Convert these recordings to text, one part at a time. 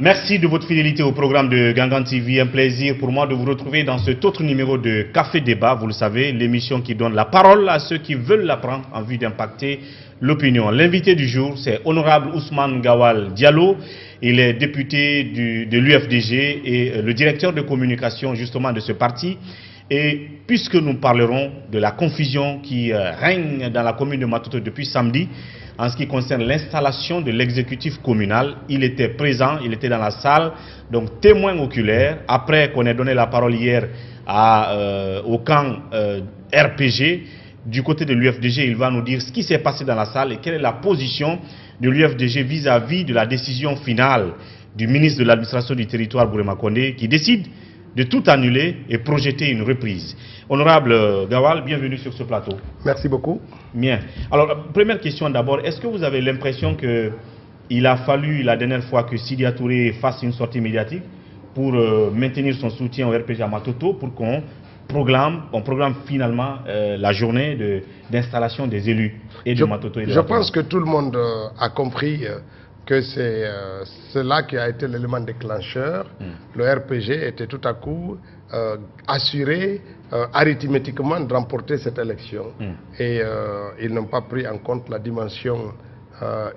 Merci de votre fidélité au programme de Gangan TV. Un plaisir pour moi de vous retrouver dans cet autre numéro de Café Débat. Vous le savez, l'émission qui donne la parole à ceux qui veulent la prendre en vue d'impacter l'opinion. L'invité du jour, c'est Honorable Ousmane Gawal Diallo. Il est député de l'UFDG et le directeur de communication justement de ce parti. Et puisque nous parlerons de la confusion qui règne dans la commune de Matoto depuis samedi, en ce qui concerne l'installation de l'exécutif communal, il était présent, il était dans la salle, donc témoin oculaire. Après qu'on ait donné la parole hier au camp RPG, du côté de l'UFDG, il va nous dire ce qui s'est passé dans la salle et quelle est la position de l'UFDG vis-à-vis de la décision finale du ministre de l'administration du territoire, Bourema Condé, qui décide de tout annuler et projeter une reprise. Honorable Gawal, bienvenue sur ce plateau. Merci beaucoup. Bien. Alors, première question d'abord, est-ce que vous avez l'impression qu'il a fallu la dernière fois que Sidya Touré fasse une sortie médiatique pour maintenir son soutien au RPG à Matoto pour qu'on programme finalement la journée d'installation des élus et de Matoto et de Je pense que tout le monde a compris que c'est cela qui a été l'élément déclencheur. Le RPG était tout à coup assuré arithmétiquement de remporter cette élection. Et ils n'ont pas pris en compte la dimension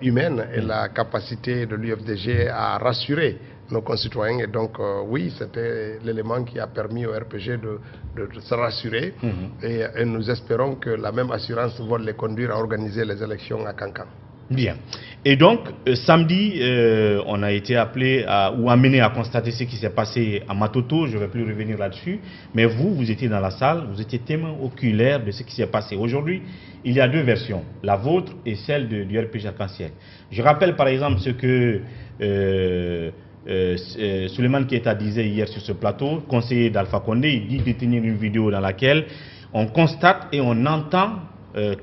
humaine et la capacité de l'UFDG à rassurer nos concitoyens. Et donc, oui, c'était l'élément qui a permis au RPG de se rassurer. Et nous espérons que la même assurance va les conduire à organiser les élections à Kankan. Bien. Et donc, samedi, on a été appelé ou amené à constater ce qui s'est passé à Matoto. Je ne vais plus revenir là-dessus. Mais vous étiez dans la salle, vous étiez témoin oculaire de ce qui s'est passé. Aujourd'hui, il y a deux versions, la vôtre et celle du RPG Arc-en-Ciel. Je rappelle par exemple ce que Souleymane Keita disait hier sur ce plateau, conseiller d'Alpha Condé. Il dit détenir une vidéo dans laquelle on constate et on entend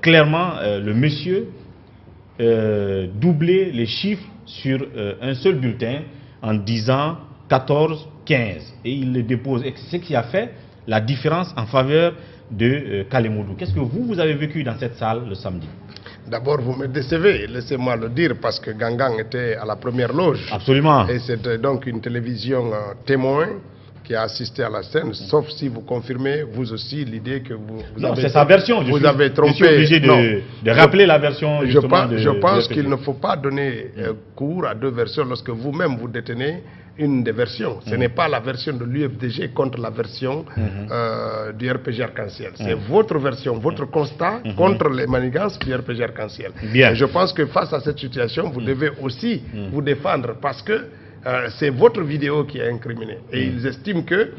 clairement le monsieur doubler les chiffres sur un seul bulletin en disant 14-15 et il le dépose. Et c'est ce qui a fait la différence en faveur de Kalemoudou. Qu'est-ce que vous avez vécu dans cette salle le samedi? D'abord, vous me décevez, laissez-moi le dire, parce que Gangan était à la première loge. Absolument. Et c'était donc une télévision témoin qui a assisté à la scène, sauf si vous confirmez, vous aussi, l'idée que vous non, avez... c'est sa version. Vous avez trompé. Je suis obligé de rappeler la version, justement, je pense qu'il ne faut pas donner cours à deux versions lorsque vous-même vous détenez une des versions. Ce n'est pas la version de l'UFDG contre la version du RPG Arc-en-Ciel. C'est votre version, votre constat contre les manigances du RPG Arc-en-Ciel. Et je pense que face à cette situation, vous devez aussi vous défendre parce que c'est votre vidéo qui est incriminée. Et ils estiment que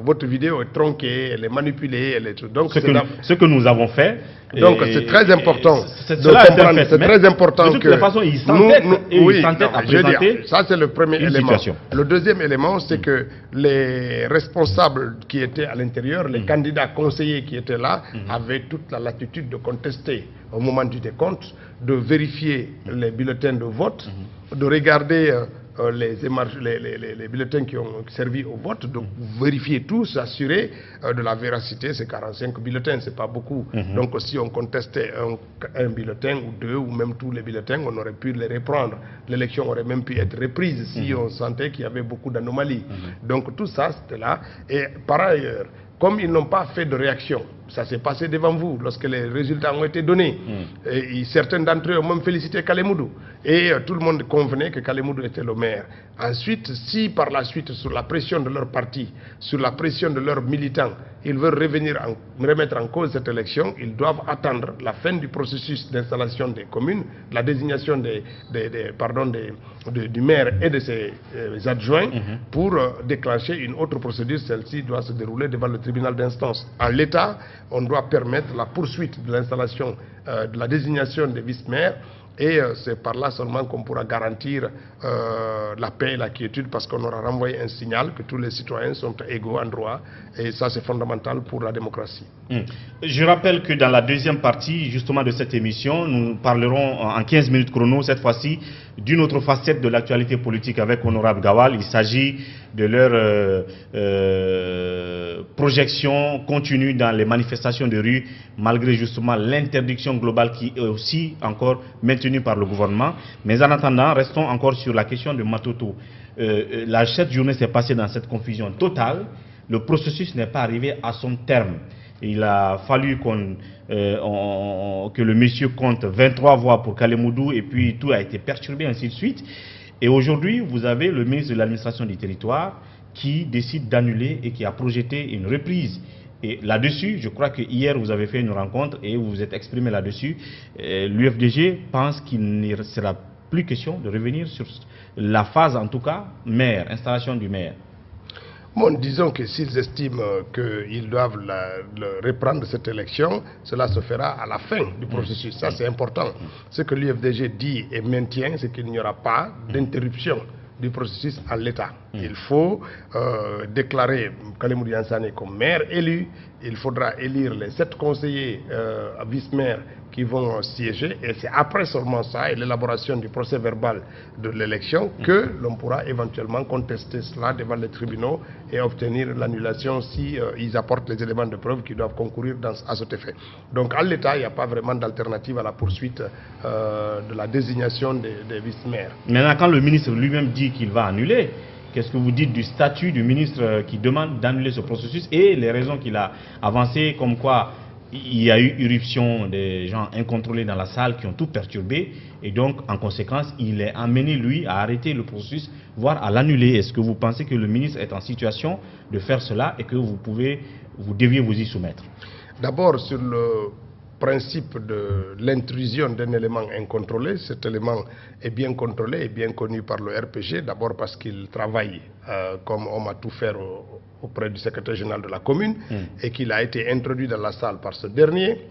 votre vidéo est tronquée, elle est manipulée, elle est tout. Donc, ce que nous avons fait. Donc c'est très important de comprendre. C'est très important de toute façon, ils s'entêtent à présenter. Ça, c'est le premier élément. Le deuxième élément, c'est que les responsables qui étaient à l'intérieur, les candidats conseillers qui étaient là, avaient toute la latitude de contester au moment du décompte, de vérifier les bulletins de vote, de regarder les bulletins qui ont servi au vote, de vérifier tout, s'assurer de la véracité. C'est 45 bulletins, c'est pas beaucoup. Donc si on contestait un bulletin ou deux, ou même tous les bulletins, on aurait pu les reprendre. L'élection aurait même pu être reprise si on sentait qu'il y avait beaucoup d'anomalies. Donc tout ça, c'était là. Et par ailleurs, comme ils n'ont pas fait de réaction, ça s'est passé devant vous lorsque les résultats ont été donnés. Et certains d'entre eux ont même félicité Kalemoudou. Et tout le monde convenait que Kalemoudou était le maire. Ensuite, si par la suite, sous la pression de leur parti, sous la pression de leurs militants, ils veulent remettre en cause cette élection, ils doivent attendre la fin du processus d'installation des communes, la désignation du maire et de ses adjoints pour déclencher une autre procédure. Celle-ci doit se dérouler devant le tribunal d'instance. En l'état, on doit permettre la poursuite de l'installation, de la désignation des vice-maires. Et c'est par là seulement qu'on pourra garantir la paix et la quiétude, parce qu'on aura renvoyé un signal que tous les citoyens sont égaux en droit. Et ça, c'est fondamental pour la démocratie. Je rappelle que dans la deuxième partie, justement, de cette émission, nous parlerons en 15 minutes chrono, cette fois-ci, d'une autre facette de l'actualité politique avec Honorable Gawal. Il s'agit de leur projection continue dans les manifestations de rue, malgré justement l'interdiction globale qui est aussi encore maintenue maintenue par le gouvernement. Mais en attendant, restons encore sur la question de Matoto. Cette journée s'est passée dans cette confusion totale. Le processus n'est pas arrivé à son terme. Il a fallu que le monsieur compte 23 voix pour Kalemoudou et puis tout a été perturbé, ainsi de suite. Et aujourd'hui, vous avez le ministre de l'administration du territoire qui décide d'annuler et qui a projeté une reprise. Et là-dessus, je crois que hier vous avez fait une rencontre et vous vous êtes exprimé là-dessus. L'UFDG pense qu'il ne sera plus question de revenir sur la phase, en tout cas, maire, installation du maire. Bon, disons que s'ils estiment qu'ils doivent reprendre cette élection, cela se fera à la fin du processus. Ça, c'est important. Ce que l'UFDG dit et maintient, c'est qu'il n'y aura pas d'interruption du processus en l'état. Il faut déclarer Kalemoudou Yansane comme maire élu. Il faudra élire les 7 conseillers vice-maires qui vont siéger. Et c'est après seulement ça et l'élaboration du procès verbal de l'élection que l'on pourra éventuellement contester cela devant les tribunaux et obtenir l'annulation si ils apportent les éléments de preuve qui doivent concourir à cet effet. Donc à l'état, il n'y a pas vraiment d'alternative à la poursuite de la désignation des vice-maires. Maintenant, quand le ministre lui-même dit qu'il va annuler, qu'est-ce que vous dites du statut du ministre qui demande d'annuler ce processus et les raisons qu'il a avancées, comme quoi il y a eu irruption des gens incontrôlés dans la salle qui ont tout perturbé et donc en conséquence il est amené lui à arrêter le processus, voire à l'annuler. Est-ce que vous pensez que le ministre est en situation de faire cela et que vous deviez vous y soumettre? D'abord sur le principe de l'intrusion d'un élément incontrôlé. Cet élément est bien contrôlé et bien connu par le RPG, d'abord parce qu'il travaille comme homme à tout faire auprès du secrétaire général de la commune et qu'il a été introduit dans la salle par ce dernier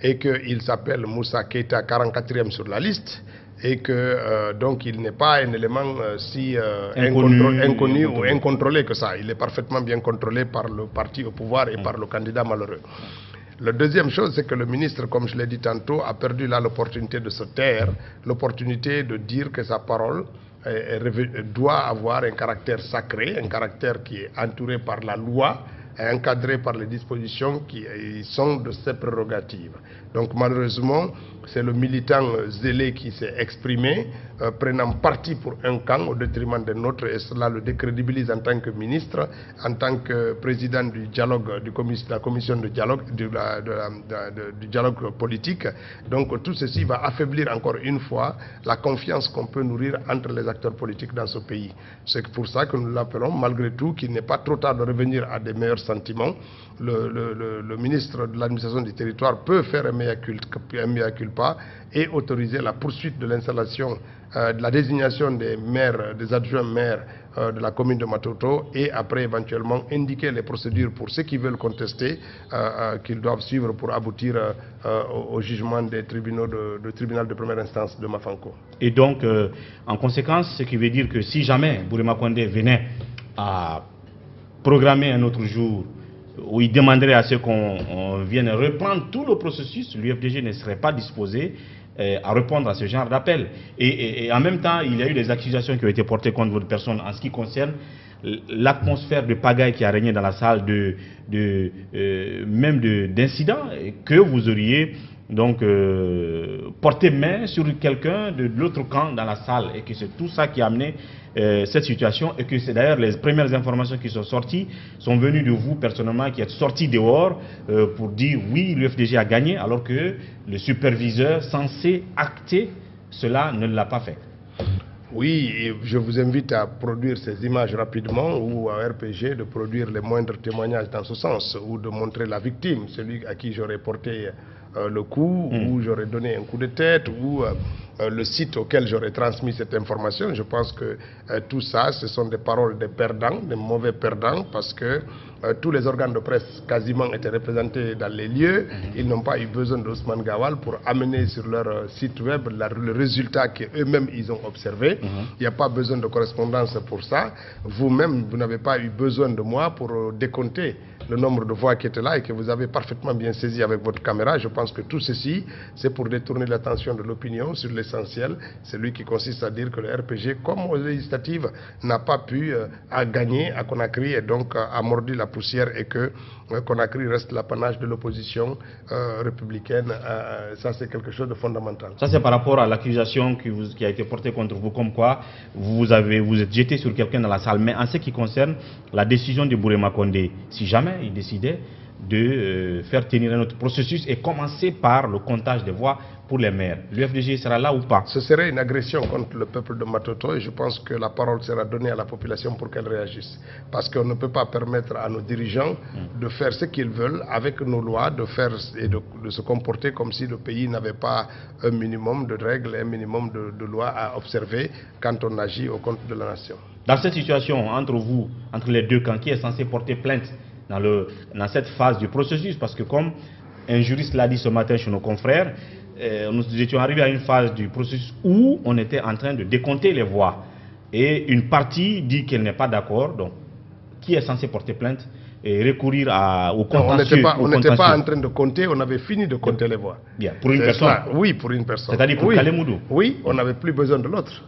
et qu'il s'appelle Moussa Keita, 44e sur la liste et que donc il n'est pas un élément si inconnu ou incontrôlé que ça. Il est parfaitement bien contrôlé par le parti au pouvoir et par le candidat malheureux. La deuxième chose, c'est que le ministre, comme je l'ai dit tantôt, a perdu là l'opportunité de se taire, l'opportunité de dire que sa parole doit avoir un caractère sacré, un caractère qui est entouré par la loi, encadré par les dispositions qui sont de ses prérogatives. Donc malheureusement, c'est le militant zélé qui s'est exprimé, prenant parti pour un camp au détriment d'un autre, et cela le décrédibilise en tant que ministre, en tant que président du dialogue, de la commission de dialogue, du dialogue politique. Donc tout ceci va affaiblir encore une fois la confiance qu'on peut nourrir entre les acteurs politiques dans ce pays. C'est pour ça que nous l'appelons, malgré tout, qu'il n'est pas trop tard de revenir à des meilleurs sentiments. Le ministre de l'administration du territoire peut faire un mea culpa et autoriser la poursuite de l'installation, de la désignation des maires, des adjoints maires de la commune de Matoto et après éventuellement indiquer les procédures pour ceux qui veulent contester qu'ils doivent suivre pour aboutir au jugement des tribunaux du tribunal de première instance de Mafanko. Et donc, en conséquence, ce qui veut dire que si jamais Bourema Condé venait à programmer un autre jour où il demanderait à ce qu'on vienne reprendre tout le processus, l'UFDG ne serait pas disposé à répondre à ce genre d'appel. Et en même temps, il y a eu des accusations qui ont été portées contre votre personne en ce qui concerne l'atmosphère de pagaille qui a régné dans la salle, même d'incidents, que vous auriez donc porté main sur quelqu'un de l'autre camp dans la salle, et que c'est tout ça qui a amené cette situation, et que c'est d'ailleurs les premières informations qui sont sorties sont venues de vous personnellement, qui êtes sorti dehors pour dire oui, l'UFDG a gagné, alors que le superviseur censé acter cela ne l'a pas fait. Oui, et je vous invite à produire ces images rapidement, ou à RPG de produire les moindres témoignages dans ce sens, ou de montrer la victime, celui à qui j'aurais porté le coup, ou j'aurais donné un coup de tête, ou le site auquel j'aurais transmis cette information. Je pense que tout ça, ce sont des paroles de perdants, de mauvais perdants, parce que tous les organes de presse quasiment étaient représentés dans les lieux. Ils n'ont pas eu besoin d'Ousmane Gawal pour amener sur leur site web le résultat qu'eux-mêmes ils ont observé. Il n'y a pas besoin de correspondance pour ça. Vous-même, vous n'avez pas eu besoin de moi pour décompter le nombre de voix qui étaient là et que vous avez parfaitement bien saisi avec votre caméra. Je pense que tout ceci, c'est pour détourner l'attention de l'opinion sur les l'essentiel, celui qui consiste à dire que le RPG, comme aux législatives, n'a pas pu gagner à Conakry et donc a mordu la poussière et que Conakry reste l'apanage de l'opposition républicaine. Ça, c'est quelque chose de fondamental. Ça, c'est par rapport à l'accusation qui a été portée contre vous, comme quoi vous êtes jeté sur quelqu'un dans la salle. Mais en ce qui concerne la décision de Bourema Condé, si jamais il décidait de faire tenir un autre processus et commencer par le comptage des voix pour les maires, l'UFDG sera là ou pas? Ce serait une agression contre le peuple de Matoto et je pense que la parole sera donnée à la population pour qu'elle réagisse. Parce qu'on ne peut pas permettre à nos dirigeants de faire ce qu'ils veulent avec nos lois, de faire et de se comporter comme si le pays n'avait pas un minimum de règles, un minimum de lois à observer quand on agit au compte de la nation. Dans cette situation, entre vous, entre les deux camps, qui est censé porter plainte dans cette phase du processus? Parce que comme un juriste l'a dit ce matin chez nos confrères, nous étions arrivés à une phase du processus où on était en train de décompter les voix. Et une partie dit qu'elle n'est pas d'accord. Donc, qui est censé porter plainte et recourir au contentieux? On n'était pas en train de compter, on avait fini de compter les voix. Bien, pour une personne? Oui, pour une personne. C'est-à-dire pour Kalemoudou? Oui, on n'avait plus besoin de l'autre.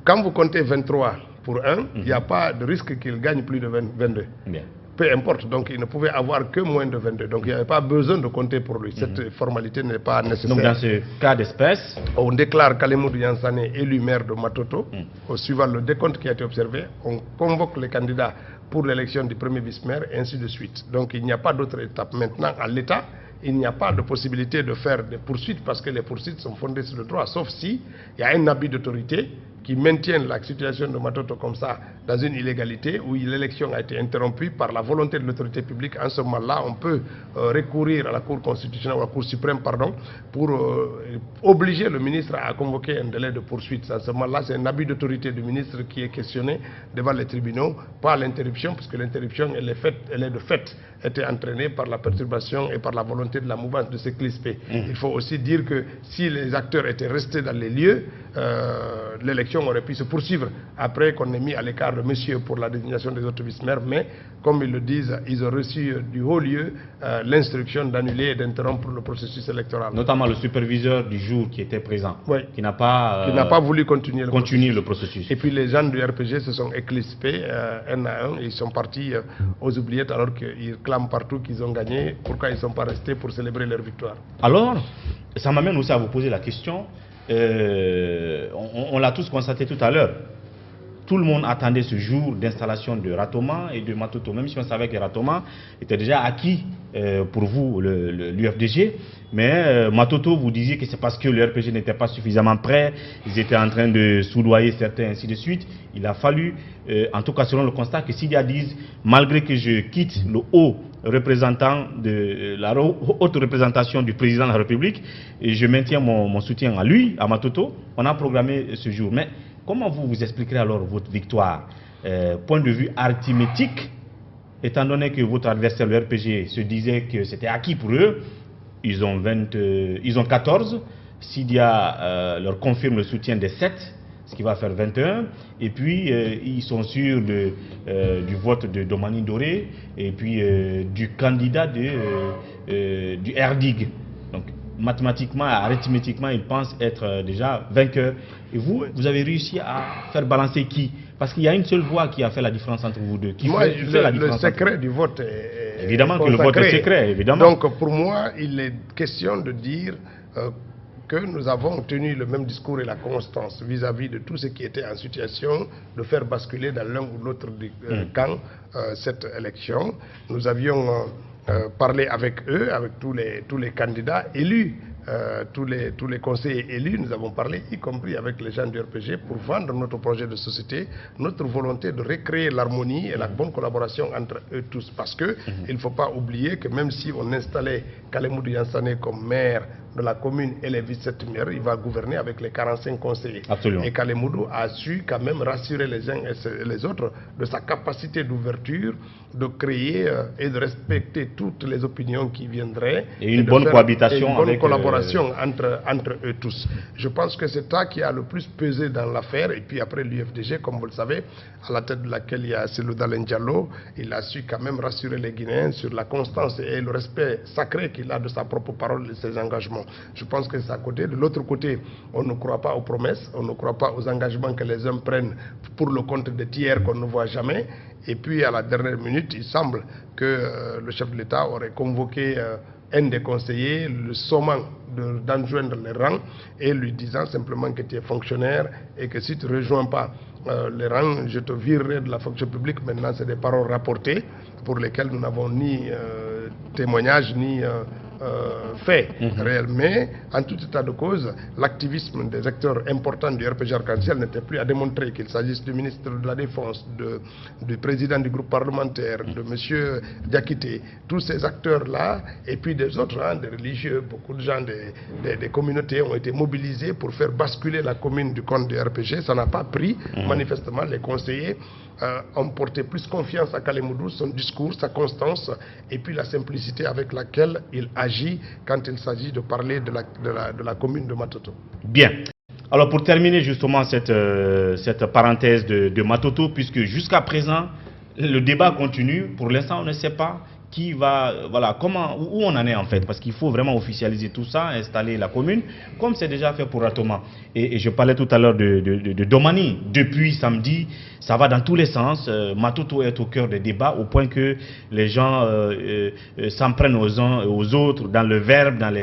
Quand vous comptez 23 pour un, il n'y a pas de risque qu'il gagne plus de 22. Bien. Peu importe, donc il ne pouvait avoir que moins de 22. Donc il n'y avait pas besoin de compter pour lui. Cette formalité n'est pas nécessaire. Donc dans ce cas d'espèce, on déclare Kalemoudou Yansane élu maire de Matoto. Suivant le décompte qui a été observé, on convoque les candidats pour l'élection du premier vice-maire, et ainsi de suite. Donc il n'y a pas d'autre étape. Maintenant, à l'État, il n'y a pas de possibilité de faire des poursuites parce que les poursuites sont fondées sur le droit, sauf si il y a un abus d'autorité qui maintiennent la situation de Matoto comme ça dans une illégalité où l'élection a été interrompue par la volonté de l'autorité publique. En ce moment-là, on peut recourir à la Cour constitutionnelle ou à la Cour suprême, pardon, pour obliger le ministre à convoquer un délai de poursuite. À ce moment-là, c'est un abus d'autorité du ministre qui est questionné devant les tribunaux, pas l'interruption, puisque l'interruption, elle est de fait été entraînée par la perturbation et par la volonté de la mouvance de se crisper. Il faut aussi dire que si les acteurs étaient restés dans les lieux, l'élection aurait pu se poursuivre après qu'on ait mis à l'écart le monsieur pour la désignation des autres vice-maires, mais comme ils le disent, ils ont reçu du haut lieu l'instruction d'annuler et d'interrompre le processus électoral. Notamment le superviseur du jour qui était présent, oui, qui n'a pas voulu continuer le processus. Et puis les gens du RPG se sont éclispés un à un et ils sont partis aux oubliettes alors qu'ils clament partout qu'ils ont gagné. Pourquoi ils ne sont pas restés pour célébrer leur victoire? Alors, ça m'amène aussi à vous poser la question. On l'a tous constaté tout à l'heure. Tout le monde attendait ce jour d'installation de Ratoma et de Matoto, même si on savait que Ratoma était déjà acquis pour vous, l'UFDG. Mais Matoto, vous disiez que c'est parce que le RPG n'était pas suffisamment prêt, ils étaient en train de soudoyer certains, ainsi de suite. Il a fallu, en tout cas selon le constat, que Sidia dise, malgré que je quitte le haut représentant de la haute représentation du président de la République, et je maintiens mon soutien à lui, à Matoto, on a programmé ce jour. Mais comment vous expliquerez alors votre victoire? Point de vue arithmétique, étant donné que votre adversaire, le RPG, se disait que c'était acquis pour eux, ils ont 14, Sidia leur confirme le soutien des 7, ce qui va faire 21, et puis ils sont sûrs du vote de Domani Doré, et puis du candidat du RDIG. Donc mathématiquement, arithmétiquement, ils pensent être déjà vainqueurs. Et vous avez réussi à faire balancer qui? Parce qu'il y a une seule voix qui a fait la différence entre vous deux. Le secret du vote est évidemment que le vote est secret, évidemment. Donc pour moi, il est question de dire que nous avons tenu le même discours et la constance vis-à-vis de tout ce qui était en situation de faire basculer dans l'un ou l'autre camp cette élection. Nous avions parlé avec eux, avec tous les candidats élus, tous les conseillers élus. Nous avons parlé, y compris avec les gens du RPG, pour vendre notre projet de société, notre volonté de recréer l'harmonie et la bonne collaboration entre eux tous. Parce qu'il ne faut pas oublier que même si on installait Kalemoudou Yansane comme maire de la commune et les vice-maires, il va gouverner avec les 45 conseillers. Absolument. Et Kalemoudou a su quand même rassurer les uns et les autres de sa capacité d'ouverture, de créer et de respecter toutes les opinions qui viendraient. Et une bonne cohabitation, une bonne collaboration entre eux tous. Je pense que c'est ça qui a le plus pesé dans l'affaire. Et puis après l'UFDG, comme vous le savez, à la tête de laquelle il y a Selou Dalein Diallo, il a su quand même rassurer les Guinéens sur la constance et le respect sacré qu'il a de sa propre parole et de ses engagements. Je pense que c'est à côté. De l'autre côté, on ne croit pas aux promesses, on ne croit pas aux engagements que les hommes prennent pour le compte des tiers qu'on ne voit jamais. Et puis à la dernière minute, il semble que le chef de l'État aurait convoqué un des conseillers, le sommant d'enjoindre les rangs et lui disant simplement que tu es fonctionnaire et que si tu ne rejoins pas les rangs, je te virerai de la fonction publique. Maintenant, c'est des paroles rapportées pour lesquelles nous n'avons ni témoignage ni fait réel. Mais en tout état de cause, l'activisme des acteurs importants du RPG Arc-en-Ciel n'était plus à démontrer, qu'il s'agisse du ministre de la Défense, du président du groupe parlementaire, de M. Diakité, tous ces acteurs-là, et puis des autres, des religieux, beaucoup de gens des communautés ont été mobilisés pour faire basculer la commune du compte du RPG. Ça n'a pas pris. Manifestement, les conseillers ont porté plus confiance à Kalemoudou, son discours, sa constance, et puis la simplicité avec laquelle il agit quand il s'agit de parler de la commune de Matoto. Bien. Alors pour terminer justement cette parenthèse de Matoto, puisque jusqu'à présent, le débat continue, pour l'instant on ne sait pas qui va, voilà, où on en est en fait, parce qu'il faut vraiment officialiser tout ça, installer la commune, comme c'est déjà fait pour Ratoma. Et je parlais tout à l'heure de Domani. Depuis samedi, ça va dans tous les sens. Matoto est au cœur des débats, au point que les gens s'en prennent aux uns et aux autres, dans le verbe, dans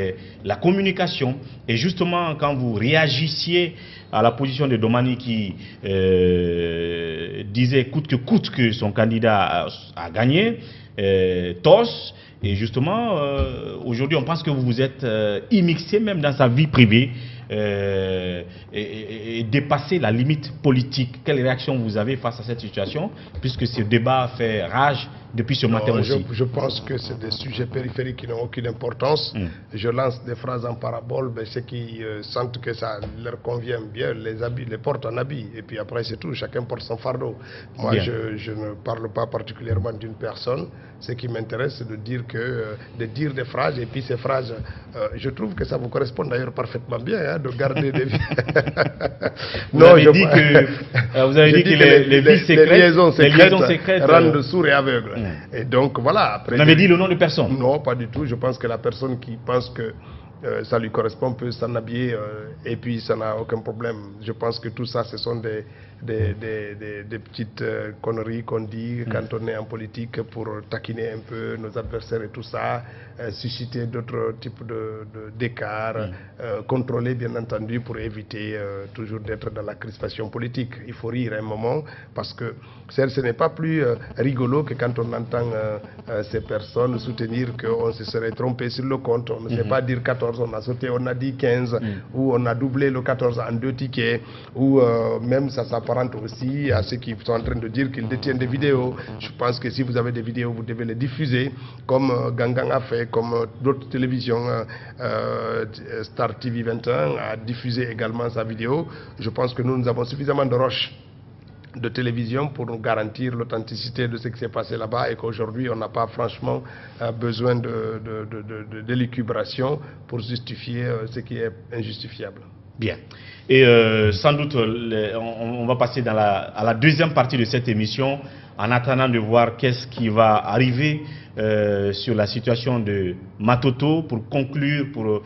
la communication. Et justement, quand vous réagissiez à la position de Domani qui disait coûte que son candidat a gagné, TOS, et justement aujourd'hui on pense que vous vous êtes immixé même dans sa vie privée et dépassé la limite politique. Quelle réaction vous avez face à cette situation, puisque ce débat fait rage depuis ce matin aussi? Je pense que c'est des sujets périphériques qui n'ont aucune importance. Je lance des phrases en parabole, mais ceux qui sentent que ça leur convient bien, les portent en habit. Et puis après, c'est tout, chacun porte son fardeau. Moi, je ne parle pas particulièrement d'une personne. Ce qui m'intéresse, c'est de dire des phrases, et puis ces phrases, je trouve que ça vous correspond d'ailleurs parfaitement bien, de garder des vies. Vous avez dit que les liaisons secrètes rendent sourds et aveugles. Et donc voilà. Vous avez dit le nom de personne? Non, pas du tout. Je pense que la personne qui pense que ça lui correspond peut s'en habiller et puis ça n'a aucun problème. Je pense que tout ça, ce sont des petites conneries qu'on dit quand on est en politique pour taquiner un peu nos adversaires et tout ça, susciter d'autres types d'écarts, contrôler bien entendu pour éviter toujours d'être dans la crispation politique. Il faut rire un moment parce que ce n'est pas plus rigolo que quand on entend ces personnes soutenir qu'on se serait trompé sur le compte, on ne sait pas dire 14, on a sauté, on a dit 15, ou on a doublé le 14 en 2 tickets, ou même ça s'apparente aussi à ceux qui sont en train de dire qu'ils détiennent des vidéos. Je pense que si vous avez des vidéos, vous devez les diffuser, comme Gangang a fait, comme d'autres télévisions, Star TV 21 a diffusé également sa vidéo. Je pense que nous avons suffisamment de roches de télévision pour nous garantir l'authenticité de ce qui s'est passé là-bas, et qu'aujourd'hui on n'a pas franchement besoin d'élucubration pour justifier ce qui est injustifiable. Bien. Et sans doute on va passer à la deuxième partie de cette émission, en attendant de voir qu'est-ce qui va arriver sur la situation de Matoto, pour conclure, pour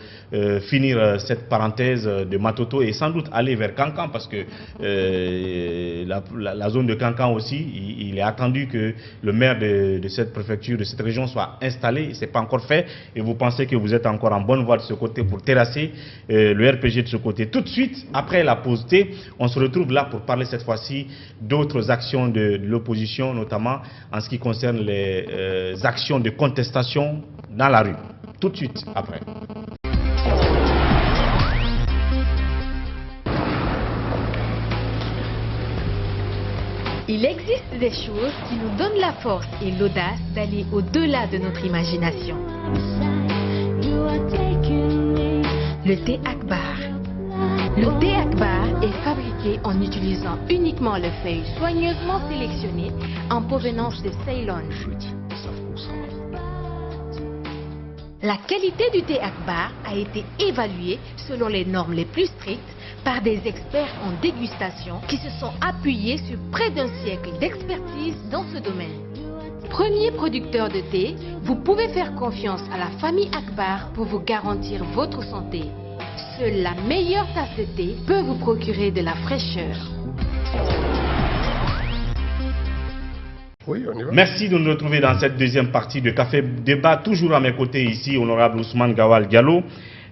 finir cette parenthèse de Matoto, et sans doute aller vers Kankan, parce que la zone de Kankan aussi, il est attendu que le maire de cette préfecture, de cette région soit installé. Ce n'est pas encore fait, et vous pensez que vous êtes encore en bonne voie de ce côté pour terrasser le RPG de ce côté. Tout de suite, après la pause thé, on se retrouve là pour parler cette fois-ci d'autres actions de l'opposition, notamment en ce qui concerne les actions de contestation dans la rue. Tout de suite après. Il existe des choses qui nous donnent la force et l'audace d'aller au-delà de notre imagination. Le thé Akbar. Le thé Akbar est fabriqué en utilisant uniquement les feuilles soigneusement sélectionnées en provenance de Ceylon. La qualité du thé Akbar a été évaluée selon les normes les plus strictes par des experts en dégustation qui se sont appuyés sur près d'un siècle d'expertise dans ce domaine. Premier producteur de thé, vous pouvez faire confiance à la famille Akbar pour vous garantir votre santé. Seule la meilleure tasse de thé peut vous procurer de la fraîcheur. Oui, on y va. Merci de nous retrouver dans cette deuxième partie de Café Débat. Toujours à mes côtés ici, honorable Ousmane Gawal Diallo.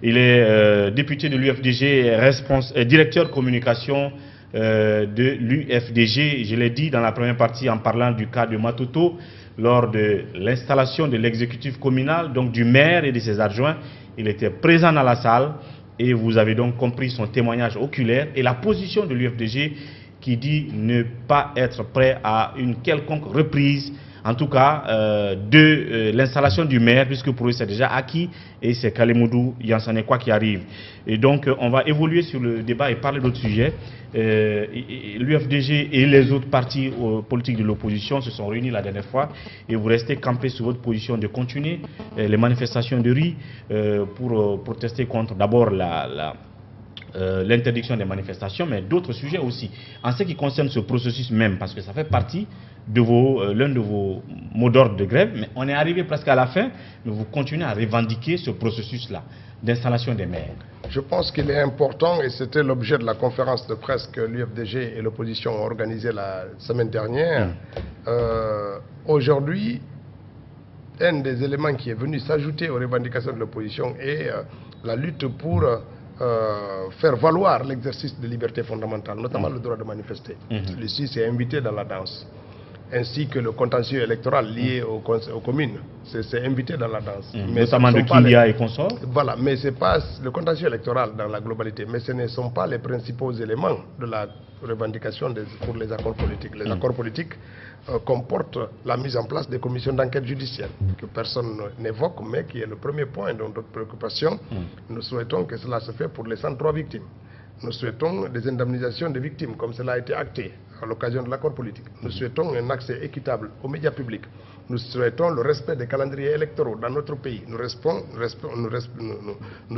Il est député de l'UFDG, directeur communication de l'UFDG. Je l'ai dit dans la première partie en parlant du cas de Matoto, lors de l'installation de l'exécutif communal, donc du maire et de ses adjoints. Il était présent dans la salle et vous avez donc compris son témoignage oculaire et la position de l'UFDG qui dit ne pas être prêt à une quelconque reprise, en tout cas de l'installation du maire, puisque pour eux c'est déjà acquis et c'est Kalemoudou Yansanekwa qui arrive. Et donc on va évoluer sur le débat et parler d'autres sujets. L'UFDG et les autres partis politiques de l'opposition se sont réunis la dernière fois et vous restez campés sur votre position de continuer les manifestations de rue pour protester contre d'abord l'interdiction des manifestations, mais d'autres sujets aussi. En ce qui concerne ce processus même, parce que ça fait partie de l'un de vos mots d'ordre de grève, mais on est arrivé presque à la fin, mais vous continuez à revendiquer ce processus-là d'installation des maires. Je pense qu'il est important, et c'était l'objet de la conférence de presse que l'UFDG et l'opposition ont organisée la semaine dernière. Aujourd'hui, un des éléments qui est venu s'ajouter aux revendications de l'opposition est la lutte pour faire valoir l'exercice de liberté fondamentale, notamment le droit de manifester. Celui-ci s'est invité dans la danse, ainsi que le contentieux électoral lié aux communes. C'est invité dans la danse. Mais notamment de Kindia et consorts. Voilà, mais ce n'est pas le contentieux électoral dans la globalité, mais ce ne sont pas les principaux éléments de la revendication pour les accords politiques. Les accords politiques comportent la mise en place des commissions d'enquête judiciaire, que personne n'évoque, mais qui est le premier point de notre préoccupation. Nous souhaitons que cela se fait pour les 103 victimes. Nous souhaitons des indemnisations des victimes, comme cela a été acté à l'occasion de l'accord politique. Nous souhaitons un accès équitable aux médias publics. Nous souhaitons le respect des calendriers électoraux dans notre pays. Nous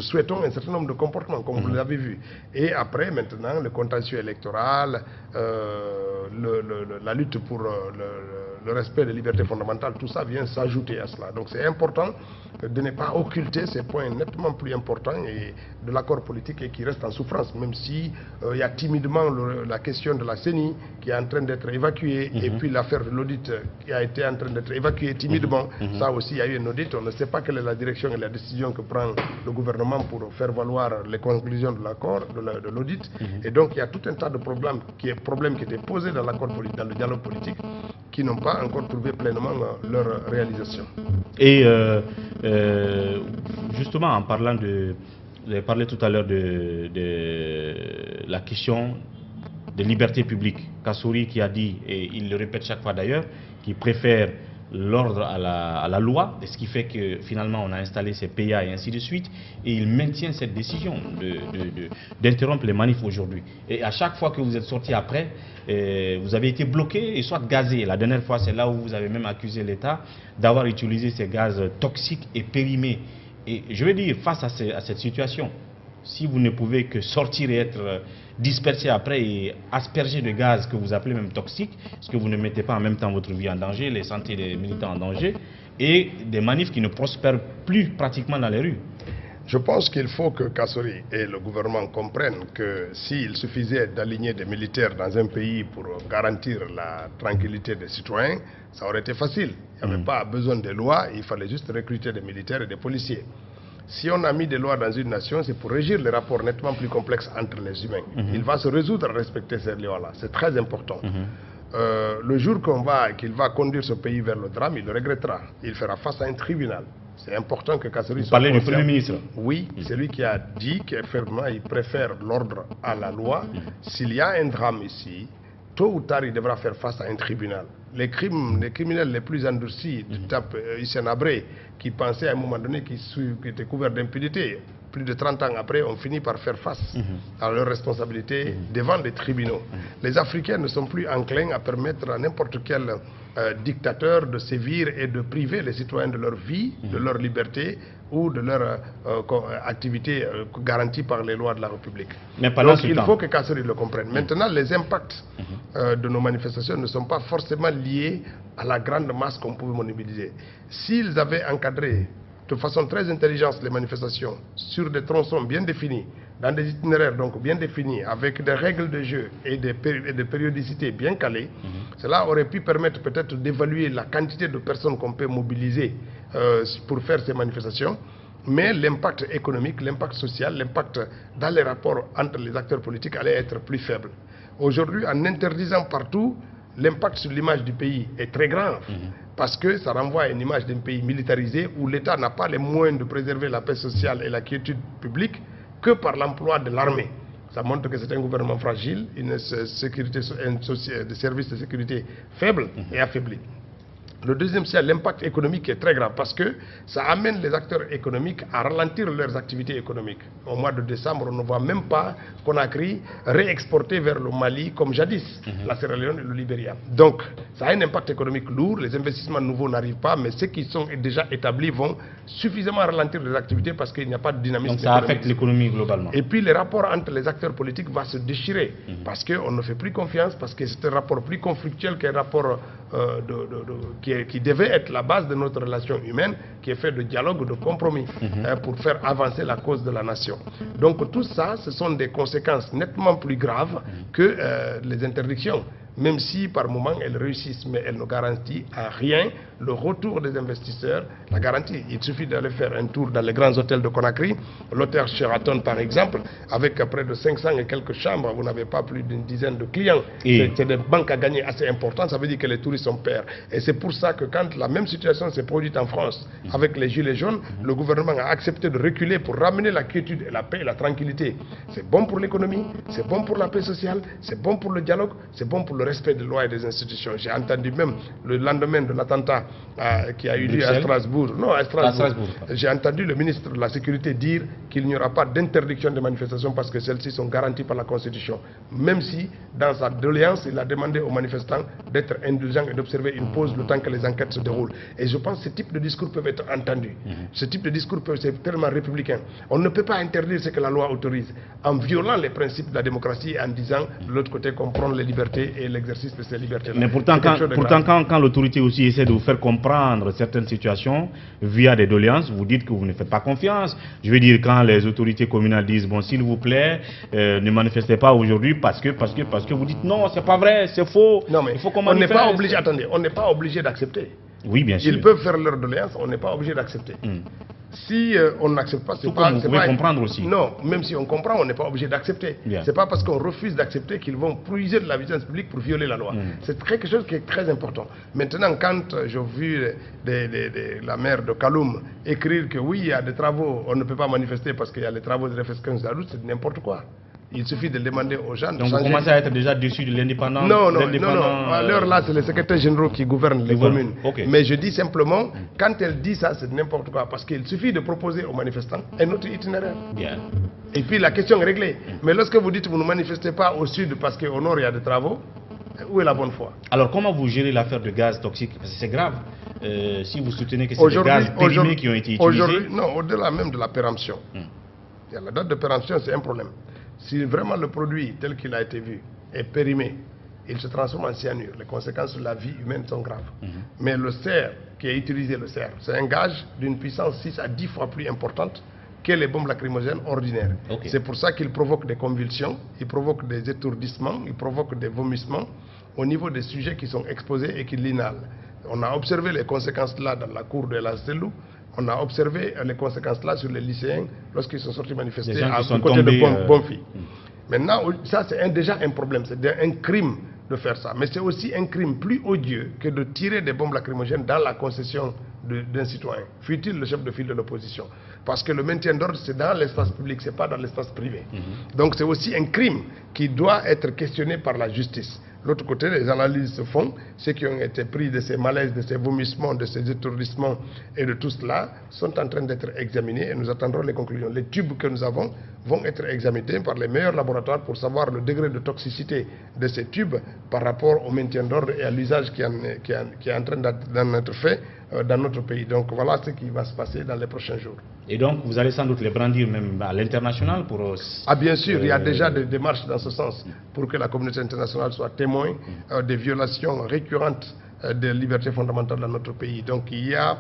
souhaitons un certain nombre de comportements, comme vous l'avez vu. Et après, maintenant, le contentieux électoral, la lutte pour le respect des libertés fondamentales, tout ça vient s'ajouter à cela. Donc c'est important de ne pas occulter ces points nettement plus importants et de l'accord politique et qui reste en souffrance, même si il y a timidement la question de la CENI qui est en train d'être évacuée et puis l'affaire de l'audit qui a été en train d'être évacuée timidement. Ça aussi, il y a eu un audit. On ne sait pas quelle est la direction et la décision que prend le gouvernement pour faire valoir les conclusions de l'accord, de l'audit. Et donc il y a tout un tas de problèmes qui étaient posés dans l'accord politique, dans le dialogue politique, qui n'ont pas encore trouvé pleinement leur réalisation. Et justement, en parlant vous avez parlé tout à l'heure de la question de liberté publique. Kassouri qui a dit, et il le répète chaque fois d'ailleurs, qu'il préfère l'ordre à la loi, ce qui fait que finalement on a installé ces PA et ainsi de suite, et il maintient cette décision d'interrompre les manifs aujourd'hui. Et à chaque fois que vous êtes sorti après, vous avez été bloqué et soit gazé. La dernière fois, c'est là où vous avez même accusé l'État d'avoir utilisé ces gaz toxiques et périmés. Et je veux dire, face à cette situation, si vous ne pouvez que sortir et être dispersé après et aspergé de gaz que vous appelez même toxiques, parce que vous ne mettez pas en même temps votre vie en danger, les santé des militants en danger, et des manifs qui ne prospèrent plus pratiquement dans les rues. Je pense qu'il faut que Kassouri et le gouvernement comprennent que s'il suffisait d'aligner des militaires dans un pays pour garantir la tranquillité des citoyens, ça aurait été facile. Il n'y avait pas besoin de lois, il fallait juste recruter des militaires et des policiers. Si on a mis des lois dans une nation, c'est pour régir les rapports nettement plus complexes entre les humains. Il va se résoudre à respecter ces lois-là. C'est très important. Le jour qu'il va conduire ce pays vers le drame, il le regrettera. Il fera face à un tribunal. C'est important que Kassouri soit conscient. Vous parlez du Premier ministre? Oui, c'est lui qui a dit qu'effectivement, il préfère l'ordre à la loi. S'il y a un drame ici, tôt ou tard, il devra faire face à un tribunal. Les criminels les plus endurcis du type Hissène Habré, qui pensaient à un moment donné qu'ils étaient couverts d'impunité, plus de 30 ans après, ont fini par faire face à leurs responsabilités devant les tribunaux. Les Africains ne sont plus enclins à permettre à n'importe quel dictateur de sévir et de priver les citoyens de leur vie, de leur liberté ou de leur activité garantie par les lois de la République. Mais donc il faut que Kassori le comprenne. Maintenant, les impacts de nos manifestations ne sont pas forcément liés à la grande masse qu'on pouvait mobiliser. S'ils avaient encadré de façon très intelligente les manifestations sur des tronçons bien définis, dans des itinéraires donc bien définis, avec des règles de jeu et des périodicités bien calées, cela aurait pu permettre peut-être d'évaluer la quantité de personnes qu'on peut mobiliser pour faire ces manifestations, mais l'impact économique, l'impact social, l'impact dans les rapports entre les acteurs politiques allait être plus faible. Aujourd'hui, en interdisant partout, l'impact sur l'image du pays est très grave, parce que ça renvoie à une image d'un pays militarisé où l'État n'a pas les moyens de préserver la paix sociale et la quiétude publique que par l'emploi de l'armée. Ça montre que c'est un gouvernement fragile, des services de sécurité faibles et affaiblis. Le deuxième, c'est l'impact économique est très grave parce que ça amène les acteurs économiques à ralentir leurs activités économiques. Au mois de décembre, on ne voit même pas Conakry réexporter vers le Mali comme jadis, la Sierra Leone et le Libéria. Donc, ça a un impact économique lourd, les investissements nouveaux n'arrivent pas, mais ceux qui sont déjà établis vont suffisamment ralentir les activités parce qu'il n'y a pas de dynamisme économique. Donc ça affecte l'économie globalement. Et puis les rapports entre les acteurs politiques vont se déchirer parce qu'on ne fait plus confiance, parce que c'est un rapport plus conflictuel qu'un rapport qui devait être la base de notre relation humaine, qui est fait de dialogue, de compromis, pour faire avancer la cause de la nation. Donc tout ça, ce sont des conséquences nettement plus graves que les interdictions. Même si par moment elles réussissent, mais elles ne garantissent à rien le retour des investisseurs. La garantie, il suffit d'aller faire un tour dans les grands hôtels de Conakry, l'hôtel Sheraton par exemple, avec près de 500 et quelques chambres, vous n'avez pas plus d'une dizaine de clients. C'est des banques à gagner assez importantes, ça veut dire que les touristes sont pères. Et c'est pour ça que quand la même situation s'est produite en France, avec les gilets jaunes, le gouvernement a accepté de reculer pour ramener la quiétude et la paix et la tranquillité. C'est bon pour l'économie, c'est bon pour la paix sociale, c'est bon pour le dialogue, c'est bon pour le respect des lois et des institutions. J'ai entendu même le lendemain de l'attentat qui a eu lieu à Strasbourg. Non, à Strasbourg. J'ai entendu le ministre de la Sécurité dire qu'il n'y aura pas d'interdiction de manifestations parce que celles-ci sont garanties par la Constitution. Même si, dans sa doléance, il a demandé aux manifestants d'être indulgents et d'observer une pause le temps que les enquêtes se déroulent. Et je pense que ce type de discours peut être entendu. Ce type de discours c'est tellement républicain. On ne peut pas interdire ce que la loi autorise en violant les principes de la démocratie et en disant de l'autre côté qu'on prend les libertés et l'exercice de ces libertés-là. Mais pourtant, quand l'autorité aussi essaie de vous faire comprendre certaines situations via des doléances, vous dites que vous ne faites pas confiance. Je veux dire, quand les autorités communales disent, bon, s'il vous plaît, ne manifestez pas aujourd'hui parce que vous dites, non, c'est pas vrai, c'est faux. Non, mais il faut qu'on manifeste. On n'est pas obligé, attendez, on n'est pas obligé d'accepter. Oui, bien sûr. Ils peuvent faire leur doléance, on n'est pas obligé d'accepter. Si on n'accepte pas, c'est pas... Vous pouvez comprendre aussi. Non, même si on comprend, on n'est pas obligé d'accepter. C'est pas parce qu'on refuse d'accepter qu'ils vont puiser de la vigilance publique pour violer la loi. C'est quelque chose qui est très important. Maintenant, quand j'ai vu la maire de Kaloum écrire que oui, il y a des travaux, on ne peut pas manifester parce qu'il y a les travaux de réfections de la route, c'est n'importe quoi. Il suffit de demander aux gens de changer. Donc vous commencez à être déjà déçu de l'indépendance? Non. À l'heure là, c'est les secrétaires généraux qui gouvernent les communes. Mais je dis simplement, quand elle dit ça, c'est n'importe quoi. Parce qu'il suffit de proposer aux manifestants un autre itinéraire. Et puis la question est réglée. Mais lorsque vous dites que vous ne manifestez pas au sud parce qu'au nord il y a des travaux, où est la bonne foi? Alors comment vous gérez l'affaire de gaz toxique? Parce que c'est grave. Si vous soutenez que c'est des gaz périmés qui ont été utilisés. Non, au-delà même de la péremption. La date de péremption, c'est un problème. Si vraiment le produit tel qu'il a été vu est périmé, il se transforme en cyanure. Les conséquences sur la vie humaine sont graves. Mais le cerf qui est utilisé, c'est un gaz d'une puissance 6 à 10 fois plus importante que les bombes lacrymogènes ordinaires. C'est pour ça qu'il provoque des convulsions, il provoque des étourdissements, il provoque des vomissements au niveau des sujets qui sont exposés et qui l'inhalent. On a observé les conséquences là dans la cour de la Selou. On a observé les conséquences là sur les lycéens lorsqu'ils sont sortis manifester à côté de Bonfi. Maintenant, ça c'est déjà un problème, c'est un crime de faire ça. Mais c'est aussi un crime plus odieux que de tirer des bombes lacrymogènes dans la concession d'un citoyen, fût-il le chef de file de l'opposition. Parce que le maintien d'ordre, c'est dans l'espace public, ce n'est pas dans l'espace privé. Donc c'est aussi un crime qui doit être questionné par la justice. l'autre côté, les analyses se font. Ceux qui ont été pris de ces malaises, de ces vomissements, de ces étourdissements et de tout cela sont en train d'être examinés et nous attendrons les conclusions. Les tubes que nous avons vont être examinés par les meilleurs laboratoires pour savoir le degré de toxicité de ces tubes par rapport au maintien d'ordre et à l'usage qui est en train d'être fait dans notre pays. Donc voilà ce qui va se passer dans les prochains jours. Et donc vous allez sans doute les brandir même à l'international pour... Ah bien sûr, il y a déjà des démarches dans ce sens pour que la communauté internationale soit témoin des violations récurrentes des libertés fondamentales dans notre pays. Donc il y a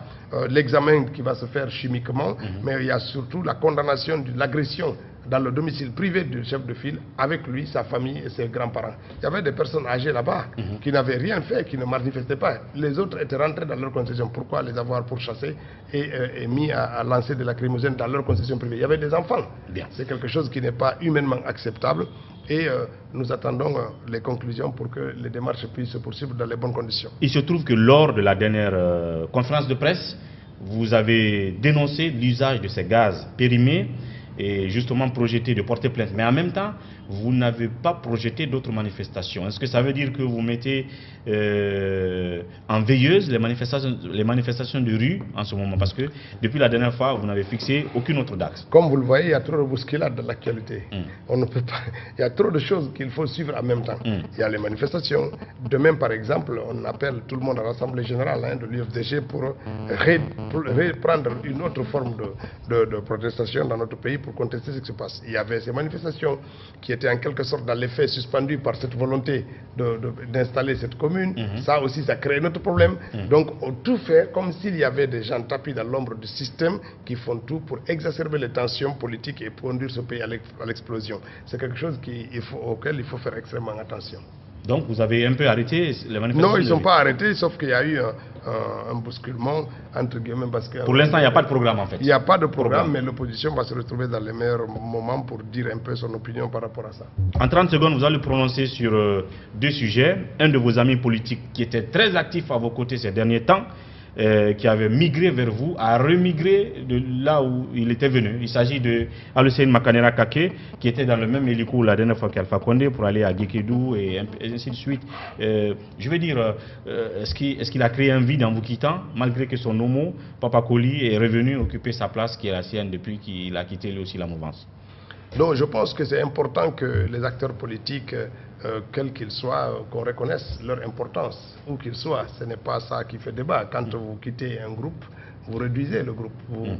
l'examen qui va se faire chimiquement, mais il y a surtout la condamnation de l'agression dans le domicile privé du chef de file, avec lui, sa famille et ses grands-parents. Il y avait des personnes âgées là-bas qui n'avaient rien fait, qui ne manifestaient pas. Les autres étaient rentrés dans leur concession. Pourquoi les avoir pourchassés et mis à lancer de la lacrymogène dans leur concession privée? Il y avait des enfants. C'est quelque chose qui n'est pas humainement acceptable. Et nous attendons les conclusions pour que les démarches puissent se poursuivre dans les bonnes conditions. Il se trouve que lors de la dernière conférence de presse, vous avez dénoncé l'usage de ces gaz périmés et justement projeté de porter plainte. Mais en même temps, vous n'avez pas projeté d'autres manifestations. Est-ce que ça veut dire que vous mettez en veilleuse les manifestations de rue en ce moment? Parce que depuis la dernière fois, vous n'avez fixé aucune autre date. Comme vous le voyez, il y a trop de bousculades dans l'actualité. On ne peut pas. Il y a trop de choses qu'il faut suivre en même temps. Il y a les manifestations. Demain, par exemple, on appelle tout le monde à l'Assemblée générale de l'UFDG pour reprendre une autre forme de protestation dans notre pays pour contester ce qui se passe. Il y avait ces manifestations qui étaient en quelque sorte dans les faits suspendues par cette volonté d'installer cette commune. Ça aussi, ça crée notre problème. Donc, on tout fait comme s'il y avait des gens tapis dans l'ombre du système qui font tout pour exacerber les tensions politiques et conduire ce pays à l'explosion. C'est quelque chose auquel il faut faire extrêmement attention. Donc vous avez un peu arrêté les manifestations? Non, ils ne sont pas arrêtés, sauf qu'il y a eu un bousculement, entre guillemets, parce que... Pour l'instant, il n'y a pas de programme en fait? Il n'y a pas de programme, mais l'opposition va se retrouver dans les meilleurs moments pour dire un peu son opinion par rapport à ça. En 30 secondes, vous allez prononcer sur deux sujets. Un de vos amis politiques qui était très actif à vos côtés ces derniers temps, qui avait migré vers vous, a remigré de là où il était venu. Il s'agit de Al-Hussein Makanera Kake, qui était dans le même hélico la dernière fois qu'Alpha Condé pour aller à Gekedou et ainsi de suite. Je veux dire, est-ce qu'il a créé un vide en vous quittant, malgré que son homo, Papa Koli, est revenu occuper sa place qui est la sienne depuis qu'il a quitté lui aussi la mouvance? Donc je pense que c'est important que les acteurs politiques, quels qu'ils soient, qu'on reconnaisse leur importance, où qu'ils soient. Ce n'est pas ça qui fait débat. Quand vous quittez un groupe, vous réduisez le groupe,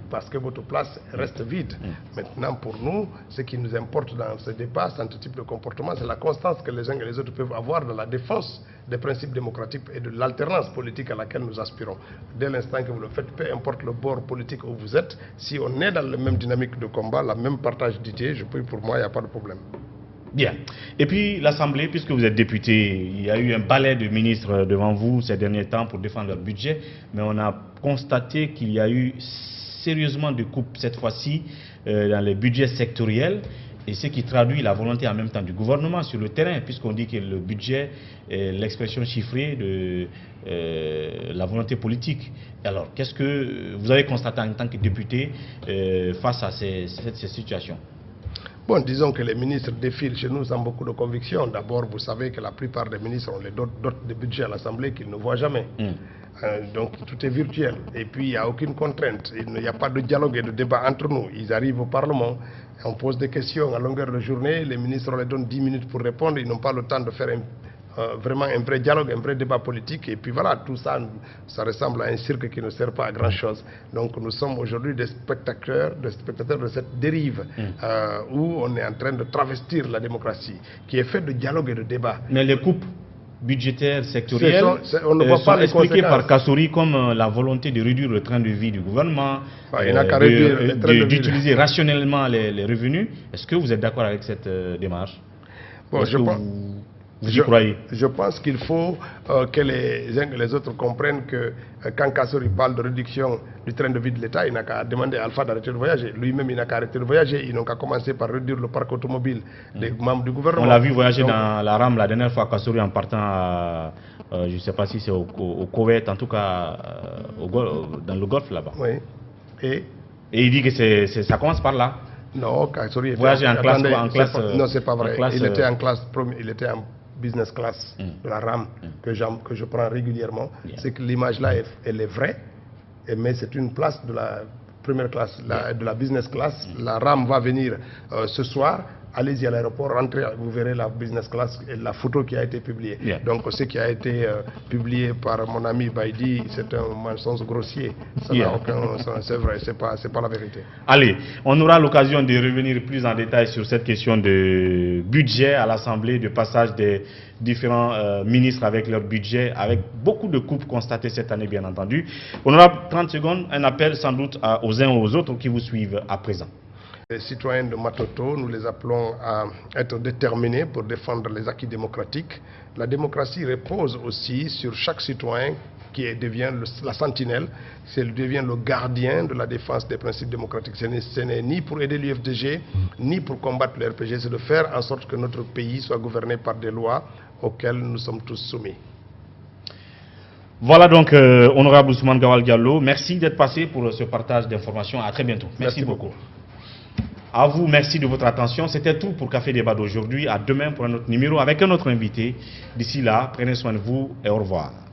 parce que votre place reste vide. Maintenant, pour nous, ce qui nous importe dans ce débat, dans ce type de comportement, c'est la constance que les uns et les autres peuvent avoir dans la défense des principes démocratiques et de l'alternance politique à laquelle nous aspirons. Dès l'instant que vous le faites, peu importe le bord politique où vous êtes, si on est dans la même dynamique de combat, la même partage d'idées, pour moi, il n'y a pas de problème. Bien. Et puis l'Assemblée, puisque vous êtes député, il y a eu un balai de ministres devant vous ces derniers temps pour défendre leur budget, mais on a constaté qu'il y a eu sérieusement de coupes cette fois-ci dans les budgets sectoriels, et ce qui traduit la volonté en même temps du gouvernement sur le terrain, puisqu'on dit que le budget est l'expression chiffrée de la volonté politique. Alors, qu'est-ce que vous avez constaté en tant que député face à ces situations? Bon, disons que les ministres défilent chez nous sans beaucoup de conviction. D'abord, vous savez que la plupart des ministres ont les dotes de budget à l'Assemblée qu'ils ne voient jamais. Donc tout est virtuel. Et puis il n'y a aucune contrainte. Il n'y a pas de dialogue et de débat entre nous. Ils arrivent au Parlement, on pose des questions à longueur de journée. Les ministres, on les donne 10 minutes pour répondre. Ils n'ont pas le temps de faire vraiment un vrai dialogue, un vrai débat politique. Et puis voilà, tout ça, ça ressemble à un cirque qui ne sert pas à grand chose. Donc nous sommes aujourd'hui des spectateurs de cette dérive où on est en train de travestir la démocratie, qui est faite de dialogue et de débat. Mais les coupes budgétaires sectorielles on ne voit pas sont expliquées par Kassouri comme la volonté de réduire le train de vie du gouvernement, d'utiliser rationnellement les revenus. Est-ce que vous êtes d'accord avec cette démarche? Bon, vous y croyez? Je pense qu'il faut que les uns et les autres comprennent que quand Kassouri parle de réduction du train de vie de l'État, il n'a qu'à demander à Alpha d'arrêter de voyager. Lui-même, il n'a qu'à arrêter de voyager. Ils n'ont qu'à commencer par réduire le parc automobile des membres du gouvernement. On l'a vu voyager dans la rame la dernière fois, Kassouri, en partant à, je ne sais pas si c'est au Koweït, en tout cas dans le Golfe là-bas. Oui. Et il dit que ça commence par là. Non, Kassouri était voyager en classe. Non, c'est pas vrai. Il était en classe business class, de la RAM que je prends régulièrement, c'est que l'image là, elle est vraie, mais c'est une place de la première classe, de la business class. La RAM va venir ce soir. Allez-y à l'aéroport, rentrez, vous verrez la business class et la photo qui a été publiée. Donc ce qui a été publié par mon ami Baïdi, c'est un mensonge grossier. Ça n'a aucun sens, c'est vrai, c'est pas la vérité. Allez, on aura l'occasion de revenir plus en détail sur cette question de budget à l'Assemblée, de passage des différents ministres avec leur budget, avec beaucoup de coupes constatées cette année, bien entendu. On aura 30 secondes, un appel sans doute aux uns et aux autres qui vous suivent à présent. Les citoyens de Matoto, nous les appelons à être déterminés pour défendre les acquis démocratiques. La démocratie repose aussi sur chaque citoyen qui devient la sentinelle, devient le gardien de la défense des principes démocratiques. Ce n'est ni pour aider l'UFDG, ni pour combattre le RPG, c'est de faire en sorte que notre pays soit gouverné par des lois auxquelles nous sommes tous soumis. Voilà donc, honorable Ousmane Gawal Diallo, merci d'être passé pour ce partage d'informations. À très bientôt. Merci beaucoup. À vous, merci de votre attention. C'était tout pour Café Débat d'aujourd'hui. À demain pour un autre numéro avec un autre invité. D'ici là, prenez soin de vous et au revoir.